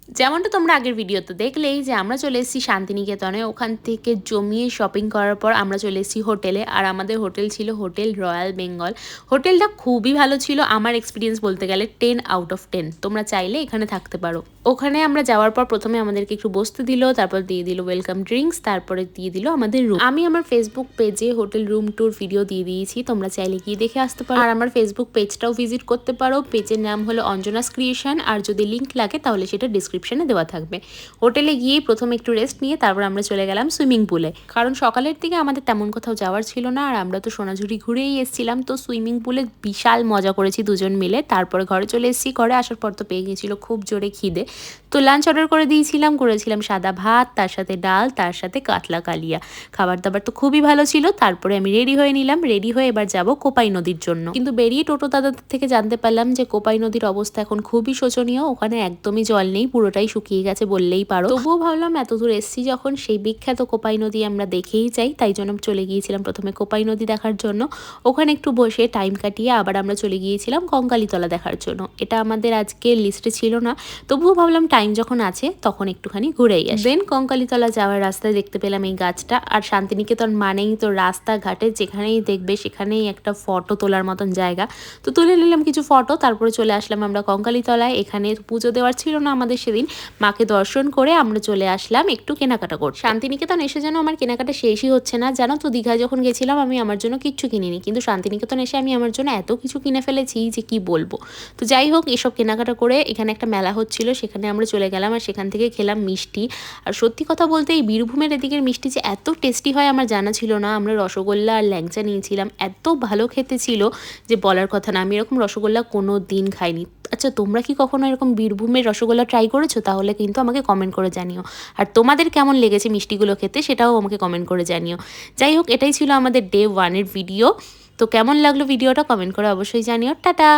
যেমনটা তোমরা আগের ভিডিওতে দেখলেই যে আমরা চলে এসেছি শান্তিনিকেতনে। ওখান থেকে জমিয়ে শপিং করার পর আমরা চলে এসেছি হোটেলে। আর আমাদের হোটেল ছিল হোটেল রয়্যাল বেঙ্গল। হোটেলটা খুবই ভালো ছিল, আমার এক্সপিরিয়েন্স বলতে গেলে 10 আউট অফ 10। তোমরা চাইলে এখানে থাকতে পারো। ওখানে আমরা যাওয়ার পর প্রথমে আমাদেরকে একটু বসতে দিল, তারপর দিয়ে দিল ওয়েলকাম ড্রিঙ্কস, তারপরে দিয়ে দিল আমাদের রুম। আমি আমার ফেসবুক পেজে হোটেল রুম ট্যুর ভিডিও দিয়ে দিয়েছি, তোমরা চাইলে গিয়ে দেখে আসতে পারো। আর আমার ফেসবুক পেজটাও ভিজিট করতে পারো। পেজের নাম হলো অঞ্জনাস ক্রিয়েশন, আর যদি লিঙ্ক লাগে তাহলে সেটা ডিসক্রিপশনে দেওয়া থাকবে। হোটেলে গিয়ে প্রথমে একটু রেস্ট নিয়ে তারপর আমরা চলে গেলাম সুইমিং পুলে, কারণ সকালের দিকে আমাদের তেমন কোথাও যাওয়ার ছিল না, আর আমরা তো সোনাঝুরি ঘুরেই এসেছিলাম। তো সুইমিং পুলে বিশাল মজা করেছি দুজন মিলে। তারপরে ঘরে চলে এসেছি। ঘরে আসার পর তো পেয়ে গেছিল খুব জোরে খিদে, তো লাঞ্চ অর্ডার করে করেছিলাম সাদা ভাত, তার সাথে ডাল, তার সাথে কাতলা কালিয়া। খাবার দাবার তো খুবই ভালো ছিল। তারপরে আমি রেডি হয়ে নিলাম। রেডি হয়ে এবার যাব কোপাই নদীর জন্য। কিন্তু বেরিয়ে টোটো দাদাদের থেকে জানতে পারলাম যে কোপাই নদীর অবস্থা এখন খুবই শোচনীয়, ওখানে একদমই জল নেই, পুরোটাই শুকিয়ে গেছে বললেই পারো। তবুও ভাবলাম এত দূর এসছি যখন, সেই বিখ্যাত কোপাই নদী আমরা দেখেই যাই, তাই জন্য চলে গিয়েছিলাম প্রথমে কোপাই নদী দেখার জন্য। ওখানে একটু বসে টাইম কাটিয়ে আবার আমরা চলে গিয়েছিলাম কঙ্কালীতলা দেখার জন্য। এটা আমাদের আজকে লিস্টে ছিল না, তবুও ভাবলাম টাইম যখন আছে তখন একটুখানি ঘুরেই আসি। দেন কঙ্কালীতলা যাওয়ার রাস্তায় দেখতে পেলাম এই গাছটা। আর শান্তিনিকেতন মানেই তো রাস্তাঘাটে যেখানেই দেখবে সেখানেই একটা ফটো তোলার মতন জায়গা। তো তুলে নিলাম কিছু ফটো, তারপরে চলে আসলাম আমরা কঙ্কালীতলায়। এখানে পুজো দেওয়ার ছিল না আমাদের সেদিন, মাকে দর্শন করে আমরা চলে আসলাম একটু কেনাকাটা করতে। শান্তিনিকেতন এসে যেন আমার কেনাকাটা শেষই হচ্ছে না, জানো তো দীঘা যখন গেছিলাম আমি আমার জন্য কিচ্ছু কিনিনি, কিন্তু শান্তিনিকেতন এসে আমি আমার জন্য এত কিছু কিনে ফেলেছি যে কি বলবো। তো যাই হোক, এসব কেনাকাটা করে এখানে একটা মেলা হচ্ছিল, সেখানে আমরা চলে গেলাম। আর সেখান থেকে খেলাম মিষ্টি। আর সত্যি কথা বলতে এই বীরভূমের এদিকের মিষ্টি যে এত টেস্টি হয় আমার জানা ছিল না। আমরা রসগোল্লা আর ল্যাংচা নিয়েছিলাম, এত ভালো খেতে ছিল যে বলার কথা না। আমি এরকম রসগোল্লা কোনো দিন খাইনি। আচ্ছা, তোমরা কি কখনো এরকম বীরভূমের রসগোল্লা ট্রাই করেছো? তাহলে কিন্তু আমাকে কমেন্ট করে জানিও। আর তোমাদের কেমন লেগেছে মিষ্টিগুলো খেতে সেটাও আমাকে কমেন্ট করে জানিও। যাই হোক, এটাই ছিল আমাদের ডে 1 এর ভিডিও। তো কেমন লাগলো ভিডিওটা কমেন্ট করে অবশ্যই জানিও। টাটা।